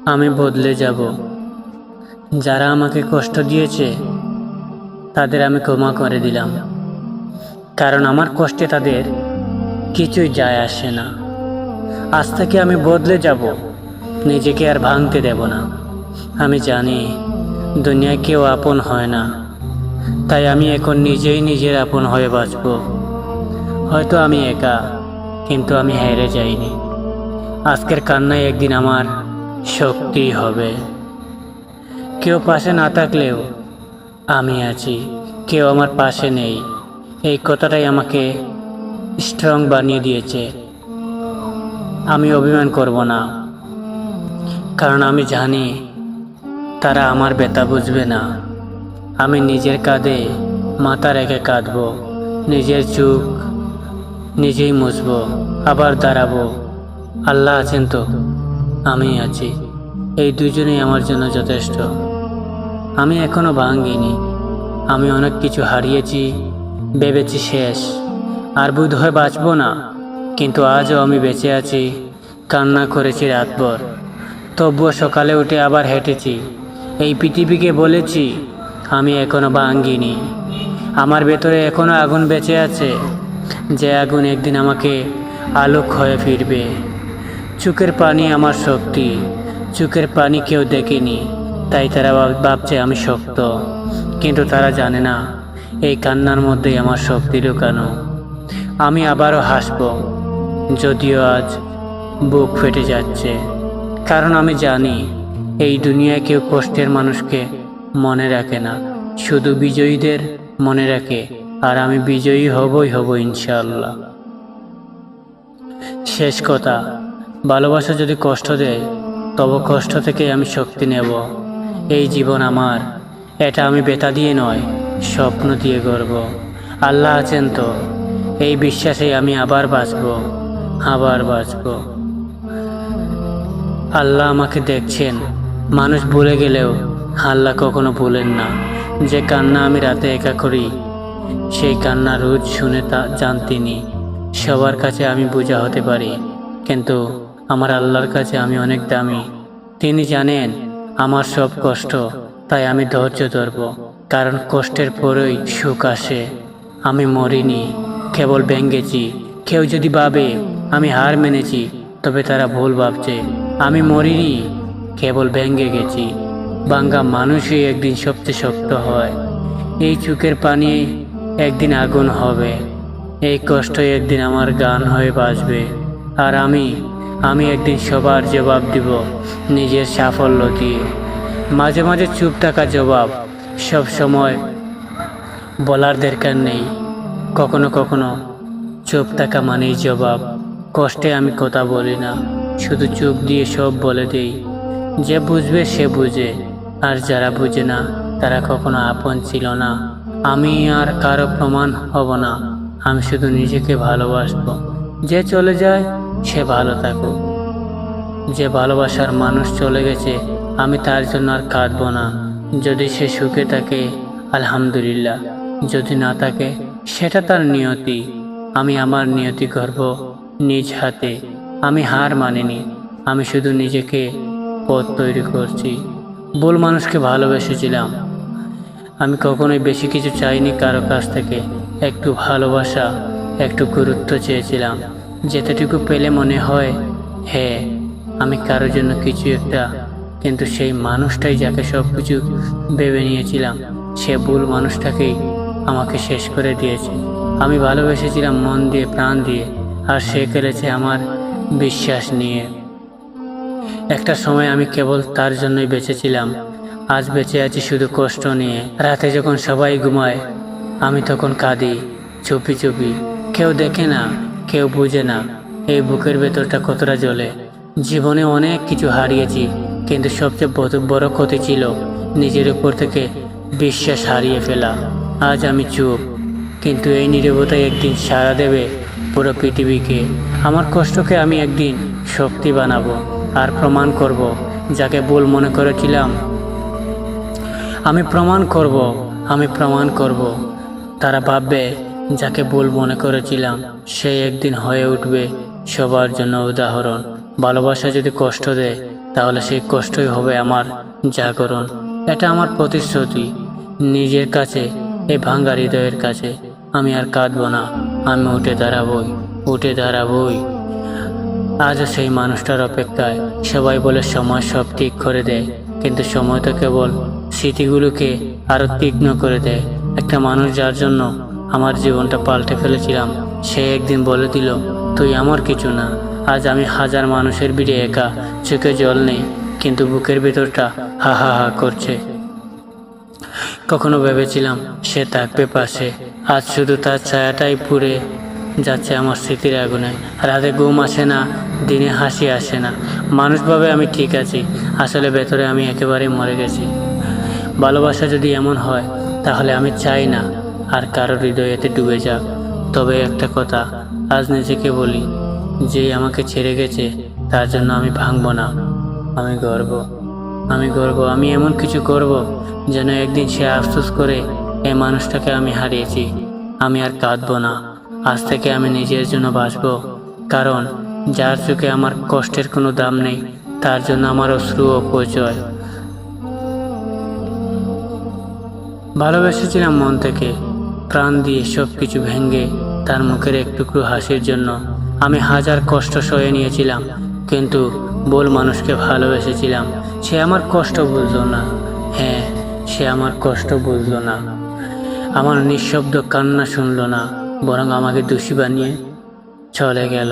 আমি বদলে যাব। যারা আমাকে কষ্ট দিয়েছে তাদের আমি ক্ষমা করে দিলাম, কারণ আমার কষ্টে তাদের কিছুই যায় আসে না। আজ থেকে আমি বদলে যাব, নিজেকে আর ভাঙতে দেব না। আমি জানি দুনিয়ায় কেউ আপন হয় না, তাই আমি এখন নিজেই নিজের আপন হয়ে বাঁচব। হয়তো আমি একা, কিন্তু আমি হেরে যাইনি। আজকের কান্নায় একদিন আমার শক্তি হবে। কেউ পাশে না থাকলেও আমি আছি, কেউ আমার পাশে নেই, এই কথাটাই আমাকে স্ট্রং বানিয়ে দিয়েছে। আমি অভিমান করব না, কারণ আমি জানি তারা আমার ব্যথা বুঝবে না। আমি নিজের কাঁধে মাথা রেখে কাঁদব, নিজের চোখ নিজেই মুছব, আবার দাঁড়াবো। আল্লাহ আছেন তো আমি আছি, এই দুজনেই আমার জন্য যথেষ্ট। আমি এখনো ভাঙিনি, আমি অনেক কিছু হারিয়েছি, ভেবেছি শেষ, আর বোধহয় বাঁচব না, কিন্তু আজও আমি বেঁচে আছি। কান্না করেছি রাতভর, তবুও সকালে উঠে আবার হেঁটেছি। এই পৃথিবীকে বলেছি আমি এখনো ভাঙিনি, আমার ভেতরে এখনো আগুন বেঁচে আছে, যে আগুন একদিন আমাকে আলোক হয়ে ফিরবে। চোখের পানি আমার শক্তি, চোখের পানি কেউ দেখেনি, তাই তারা ভাবছে আমি শক্ত, কিন্তু তারা জানে না এই কান্নার মধ্যেই আমার শক্তি লুকানো। আমি আবারও হাসব, যদিও আজ বুক ফেটে যাচ্ছে, কারণ আমি জানি এই দুনিয়ায় কেউ কষ্টের মানুষকে মনে রাখে না, শুধু বিজয়ীদের মনে রাখে। আর আমি বিজয়ী হব ইনশাআল্লাহ। শেষ কথা, ভালোবাসা যদি কষ্ট দেয়, তবে কষ্ট থেকে আমি শক্তি নেব। এই জীবন আমার, এটা আমি ব্যথা দিয়ে নয়, স্বপ্ন দিয়ে গড়ব। আল্লাহ আছেন তো, এই বিশ্বাসে আমি আবার বাঁচব। আল্লাহ আমাকে দেখছেন। মানুষ ভুলে গেলেও আল্লাহ কখনো ভুলেন না। যে কান্না আমি রাতে একা করি, সেই কান্না রোজ শুনে তা জান তিনি। সবার কাছে আমি বোঝা হতে পারি, কিন্তু আমার আল্লাহর কাছে আমি অনেক দামি। তিনি জানেন আমার সব কষ্ট, তাই আমি ধৈর্য ধরব, কারণ কষ্টের পরেই সুখ আসে। আমি মরিনি, কেবল ভেঙেছি। কেউ যদি ভাবে আমি হার মেনেছি, তবে তারা ভুল ভাবছে। আমি মরিনি, কেবল ভেঙে গেছি। ভাঙ্গা মানুষই একদিন সবচেয়ে শক্ত হয়। এই চোখের পানি একদিন আগুন হবে, এই কষ্ট একদিন আমার গান হয়ে বাজবে। আর আমি একদিন সবার জবাব দিব নিজের সাফল্য দিয়ে। মাঝে মাঝে চুপ থাকা জবাব, সব সময় বলার দরকার নেই। কখনো কখনো চুপ থাকা মানেই জবাব। কষ্টে আমি কথা বলি না, শুধু চুপ দিয়ে সব বলে দেই। যে বুঝবে সে বুঝে, আর যারা বুঝে না তারা কখনো আপন ছিল না। আমি আর কারো প্রমাণ হব না, আমি শুধু নিজেকে ভালোবাসবো। যে চলে যায় সে ভালো থাকুক। যে ভালোবাসার মানুষ চলে গেছে, আমি তার জন্য আর কাঁদবো না। যদি সে সুখে থাকে আলহামদুলিল্লাহ, যদি না থাকে সেটা তার নিয়তি। আমি আমার নিয়তি করব নিজ হাতে। আমি হার মানিনি, আমি শুধু নিজেকে পথ তৈরি করছি। ভুল মানুষকে ভালোবেসেছিলাম, আমি কখনোই বেশি কিছু চাইনি কারো কাছ থেকে। একটু ভালোবাসা, একটু গুরুত্ব চেয়েছিলাম, যেতটুকু পেলে মনে হয় হ্যাঁ আমি কারোর জন্য কিছু একটা। কিন্তু সেই মানুষটাই যাকে সব কিছু ভেবে নিয়েছিলাম, সে ভুল মানুষটাকেই আমাকে শেষ করে দিয়েছে। আমি ভালোবেসেছিলাম মন দিয়ে, প্রাণ দিয়ে, আর সে খেলেছে আমার বিশ্বাস নিয়ে। একটা সময় আমি কেবল তার জন্যই বেঁচেছিলাম, আজ বেঁচে আছি শুধু কষ্ট নিয়ে। রাতে যখন সবাই ঘুমায়, আমি তখন কাঁদি চুপি চুপি। কেউ দেখে না, কেউ বুঝে না এই বুকের ভেতরটা কতটা জ্বলে। জীবনে অনেক কিছু হারিয়েছি, কিন্তু সবচেয়ে বড় ক্ষতি ছিল নিজের উপর থেকে বিশ্বাস হারিয়ে ফেলা। আজ আমি চুপ, কিন্তু এই নীরবতাই একদিন সাড়া দেবে পুরো পৃথিবীকে। আমার কষ্টকে আমি একদিন শক্তি বানাবো, আর প্রমাণ করব যাকে ভুল মনে করেছিলাম। আমি প্রমাণ করব। তারা ভাববে যাকে ভুল মনে করেছিলাম সে একদিন হয়ে উঠবে সবার জন্য উদাহরণ। ভালোবাসা যদি কষ্ট দেয়, তাহলে সেই কষ্টই হবে আমার জাগরণ। এটা আমার প্রতিশ্রুতি নিজের কাছে, এই ভাঙ্গা হৃদয়ের কাছে। আমি আর কাঁদবো না, আমি উঠে দাঁড়াবই। আজও সেই মানুষটার অপেক্ষায়। সবাই বলে সময় সব ঠিক করে দেয়, কিন্তু সময় তো কেবল স্মৃতিগুলোকে আরো তীক্ষ্ণ করে দেয়। একটা মানুষ যার জন্য আমার জীবনটা পাল্টে ফেলেছিলাম, সে একদিন বলে দিল, তুই আমার কিছু না। আজ আমি হাজার মানুষের ভিড়ে একা, চোখে জল নেই, কিন্তু বুকের ভেতরটা হা হা হা করছে। কখনো ভেবেছিলাম সে থাকবে পাশে, আজ শুধু তার ছায়াটাই পুড়ে যাচ্ছে আমার স্মৃতির আগুনে। রাতে ঘুম আসে না, দিনে হাসি আসে না। মানুষ ভাবে আমি ঠিক আছি, আসলে ভেতরে আমি একেবারে মরে গেছি। ভালোবাসা যদি এমন হয়, তাহলে আমি চাই না আর কারো হৃদয়েতে ডুবে যাক। তবে একটা কথা আজ নিজেকে বলি, যে আমাকে ছেড়ে গেছে তার জন্য আমি ভাঙব না। আমি গর্ব, আমি এমন কিছু করব যেন একদিন সে আফসোস করে, এই মানুষটাকে আমি হারিয়েছি। আমি আর কাঁদবো না, আজ থেকে আমি নিজের জন্য বাঁচব। কারণ যার চোখে আমার কষ্টের কোনো দাম নেই, তার জন্য আমার অশ্রু অপচয়। ভালোবেসেছিলাম মন থেকে, প্রাণ দিয়ে সব কিছু ভেঙে তার মুখের এক টুকরো হাসির জন্য আমি হাজার কষ্ট সয়ে নিয়েছিলাম। কিন্তু ভুল মানুষকে ভালোবেসেছিলাম, সে আমার কষ্ট বুঝলো না। হ্যাঁ, সে আমার কষ্ট বুঝলো না, আমার নিঃশব্দ কান্না শুনলো না, বরং আমাকে দোষী বানিয়ে চলে গেল।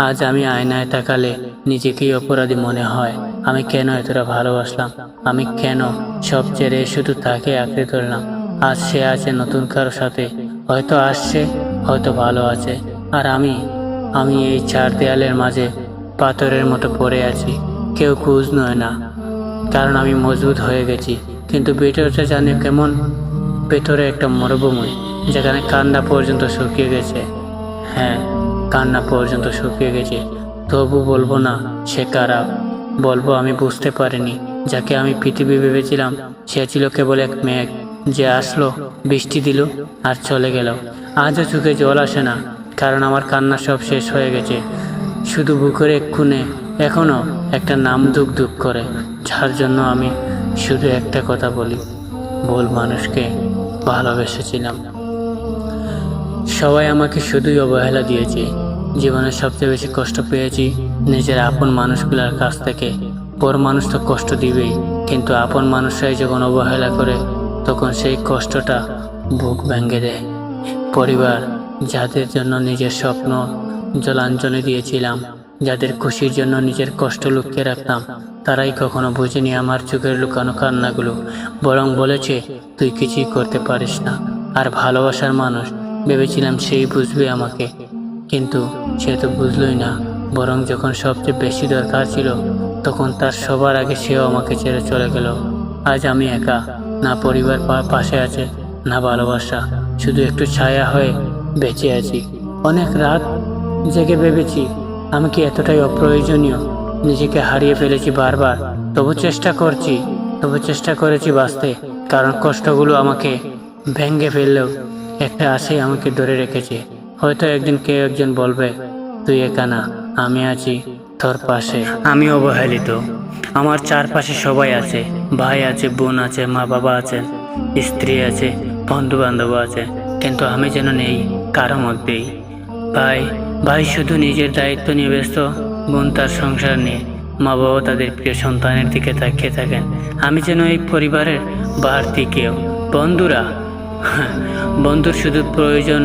আজ আমি আয়নায় তাকালে নিজেকেই অপরাধী মনে হয়। আমি কেন এতটা ভালোবাসলাম? আমি কেন সব ছেড়ে শুধু তাকে আঁকড়ে ধরলাম? আজ সে আছে নতুন কারো সাথে, হয়তো আসছে, হয়তো ভালো আছে। আর আমি এই চার দেয়ালের মাঝে পাথরের মতো পড়ে আছি। কেউ খোঁজ নয় না, কারণ আমি মজবুত হয়ে গেছি। কিন্তু ভেতরটা জানে কেমন, ভেতরে একটা মরুভূমি, যেখানে কান্না পর্যন্ত শুকিয়ে গেছে। হ্যাঁ, কান্না পর্যন্ত শুকিয়ে গেছে। তবু বলবো না সে খারাপ, বলবো আমি বুঝতে পারিনি। যাকে আমি পৃথিবী ভেবেছিলাম, সে ছিল কেবল এক মেঘ, যে আসলো, বৃষ্টি দিল আর চলে গেল। আজও চোখে জল আসে না, কারণ আমার কান্না সব শেষ হয়ে গেছে। শুধু বুকের এক কোণে এখনো একটা নাম দুঃখ দুঃখ করে, যার জন্য আমি শুধু একটা কথা বলি, ভুল মানুষকে ভালোবেসেছিলাম। সবাই আমাকে শুধুই অবহেলা দিয়েছে। জীবনে সবচেয়ে বেশি কষ্ট পেয়েছি নিজের আপন মানুষগুলোর কাছ থেকে। পর মানুষ তো কষ্ট দিবেই, কিন্তু আপন মানুষরাই যখন অবহেলা করে, তখন সেই কষ্টটা বুক ভেঙে দেয়। পরিবার, যাদের জন্য নিজের স্বপ্ন জলাঞ্জলি দিয়েছিলাম, যাদের খুশির জন্য নিজের কষ্ট লুকিয়ে রাখতাম, তারাই কখনো বুঝেনি আমার চোখের লুকানো কান্নাগুলো। বরং বলেছে, তুই কিছুই করতে পারিস না। আর ভালোবাসার মানুষ ভেবেছিলাম সেই বুঝবে আমাকে, কিন্তু সে তো বুঝলই না। বরং যখন সবচেয়ে বেশি দরকার ছিল, তখন তার সবার আগে সেও আমাকে ছেড়ে চলে গেল। আজ আমি একা, না পরিবার পাশে আছে, না ভালোবাসা, শুধু একটু ছায়া হয়ে বেঁচে আছি। অনেক রাত জেগে ভেবেছি, আমি কি এতটাই অপ্রয়োজনীয়? নিজেকে হারিয়ে ফেলেছি বারবার, তবু চেষ্টা করেছি বাঁচতে। কারণ কষ্টগুলো আমাকে ভেঙে ফেললেও একটা আশাই আমাকে ধরে রেখেছে। হয়তো একদিন কেউ একজন বলবে, তুই একা না, আমি আছি তোর পাশে। আমি অবহেলিত, আমার চারপাশে সবাই আছে, ভাই আছে, বোন আছে, মা বাবা আছেন, স্ত্রী আছে, বন্ধু বান্ধব আছে, কিন্তু আমি যেন নেই কারো মধ্যেই। ভাই শুধু নিজের দায়িত্ব নিয়ে ব্যস্ত, বোন তার সংসার নিয়ে, মা বাবা তাদের প্রিয় সন্তানের দিকে তাকিয়ে থাকেন। আমি যেন এই পরিবারের বাড়তি কেউ। বন্ধুর শুধু প্রয়োজন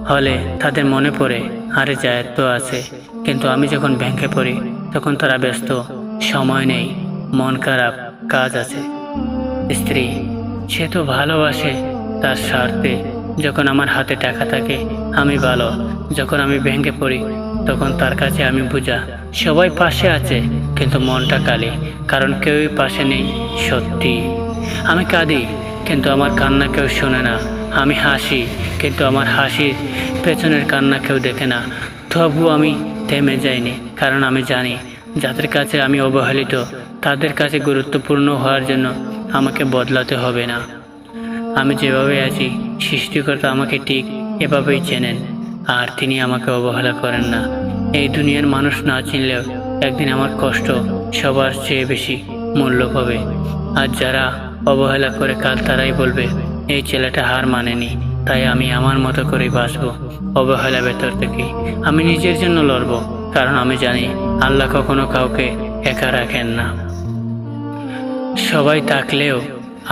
হলে তাদের মনে পড়ে, আরে যায় তো আছে। কিন্তু আমি যখন ভেঙে পড়ি, তখন তারা ব্যস্ত, সময় নেই, মন খারাপ, কাজ আছে। স্ত্রী, সে তো ভালোবাসে তার স্বার্থে। যখন আমার হাতে টাকা থাকে আমি ভালো, যখন আমি ভেঙে পড়ি তখন তার কাছে আমি বোঝা। সবাই পাশে আছে, কিন্তু মনটা খালি, কারণ কেউই পাশে নেই। সত্যি আমি কাঁদি, কিন্তু আমার কান্না কেউ শোনে না। আমি হাসি, কিন্তু আমার হাসির পেছনের কান্না কেউ দেখে না। তবু আমি থেমে যাইনি, কারণ আমি জানি যাদের কাছে আমি অবহেলিত, তাদের কাছে গুরুত্বপূর্ণ হওয়ার জন্য আমাকে বদলাতে হবে না। আমি যেভাবে আছি, সৃষ্টিকর্তা আমাকে ঠিক এভাবেই চেনেন, আর তিনি আমাকে অবহেলা করেন না। এই দুনিয়ার মানুষ না চিনলেও একদিন আমার কষ্ট সবার চেয়ে বেশি মূল্য পাবে। আর যারা অবহেলা করে কাল তারাই বলবে এই ছেলেটা হার মানেনি। তাই আমি আমার মতো করেই বাঁচবো। অবহেলা ভেতর থেকে আমি নিজের জন্য লড়বো, কারণ আমি জানি আল্লাহ কখনো কাউকে একা রাখেন না। সবাই থাকলেও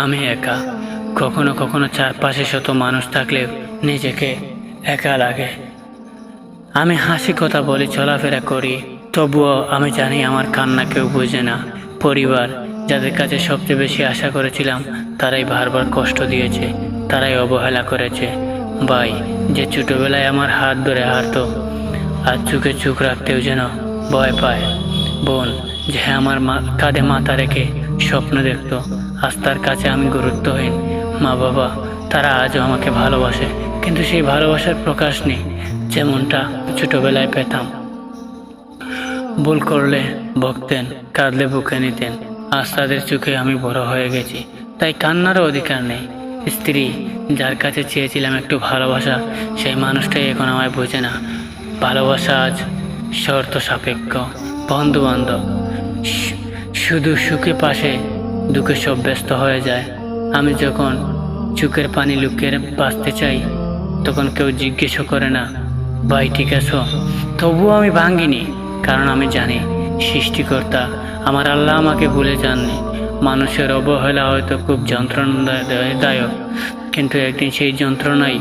আমি একা। কখনো কখনো চারপাশে শত মানুষ থাকলেও নিজেকে একা লাগে। আমি হাসি কথা বলি, চলাফেরা করি, তবুও আমি জানি আমার কান্না কেউ বোঝে না। পরিবার, যাদের কাছে সবচেয়ে বেশি আশা করেছিলাম, তারাই বারবার কষ্ট দিয়েছে, তারাই অবহেলা করেছে। ভাই, যে ছোটবেলায় আমার হাত ধরে হাঁটতো আর চোখে চোখ রাখতেও যেন ভয় পায়। বোন, যে আমার কাঁধে মাথা রেখে স্বপ্ন দেখতো, আজ তার কাছে আমি গুরুত্বহীন। মা বাবা, তারা আজও আমাকে ভালোবাসে, কিন্তু সেই ভালোবাসার প্রকাশ নেই যেমনটা ছোটবেলায় পেতাম। ভুল করলে বকতেন, কাঁদলে বুকে নিতেন। আজ তাদের চোখে আমি বড় হয়ে গেছি, তাই কান্নারও অধিকার নেই। স্ত্রী, যার কাছে চেয়েছিলাম একটু ভালোবাসা, সেই মানুষটাই এখন আমায় বোঝে না। ভালোবাসা আজ শর্ত সাপেক্ষ। বন্ধু বান্ধব শুধু সুখে পাশে, দুঃখে সব ব্যস্ত হয়ে যায়। আমি যখন চোখের পানি লুকিয়ে বাঁচতে চাই, তখন কেউ জিজ্ঞেসও করে না ভাই ঠিক আছো। তবুও আমি ভাঙিনি, কারণ আমি জানি সৃষ্টিকর্তা আমার আল্লাহ আমাকে ভুলে যাননি। মানুষের অবহেলা হয়তো খুব যন্ত্রণাদায়ক, কিন্তু একদিন সেই যন্ত্রণাই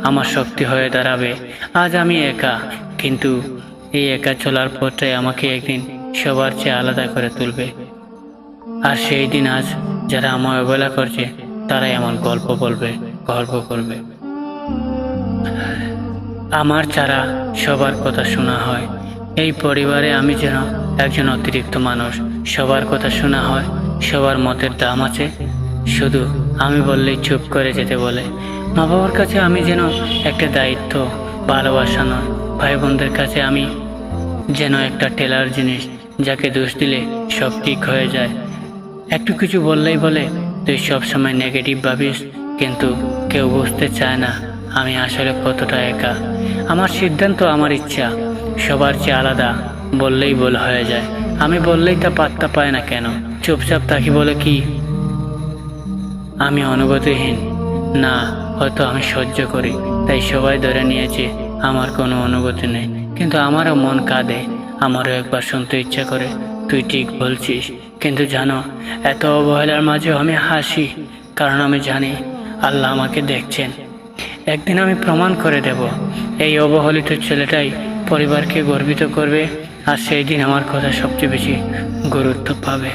আমার শক্তি হয়ে দাঁড়াবে। আজ আমি একা, কিন্তু এই একা চলার পথটাই আমাকে একদিন সবার চেয়ে আলাদা করে তুলবে। আর সেই দিন আজ যারা আমায় অবহেলা করছে, তারাই আমার গল্প বলবে, গর্ব করবে। আমার ছাড়া সবার কথা শোনা হয়। এই পরিবারে আমি যেন একজন অতিরিক্ত মানুষ। সবার কথা শোনা হয়, সবার মতের দাম আছে, শুধু আমি বললেই চুপ করে যেতে বলে। মা বাবার কাছে আমি যেন একটা দায়িত্ব, ভালোবাসা নয়। ভাই বোনদের কাছে আমি যেন একটা টেলার জিনিস, যাকে দোষ দিলে সব ঠিক হয়ে যায়। একটু কিছু বললেই বলে তুই সবসময় নেগেটিভ ভাবিস, কিন্তু কেউ বুঝতে চায় না আমি আসলে কতটা একা। আমার সিদ্ধান্ত, আমার ইচ্ছা সবার চেয়ে আলাদা, বললেই ভুল হয়ে যায়। আমি বললেই তা পাত্তা পায় না কেন? চুপচাপ থাকি বলে কি আমি অনুভূতিহীন? না, হয়তো আমি সহ্য করি, তাই সবাই ধরে নিয়েছে আমার কোনো অনুভূতি নেই। কিন্তু আমারও মন কাঁদে, আমারও একবার শুনতে ইচ্ছা করে তুই ঠিক বলছিস। কিন্তু জানো, এত অবহেলার মাঝেও আমি হাসি, কারণ আমি জানি আল্লাহ আমাকে দেখছেন। একদিন আমি প্রমাণ করে দেব, এই অবহেলিত ছেলেটাই পরিবারকে গর্বিত করবে, আর সেই দিন আমার কথা সবচেয়ে বেশি গুরুত্ব পাবে।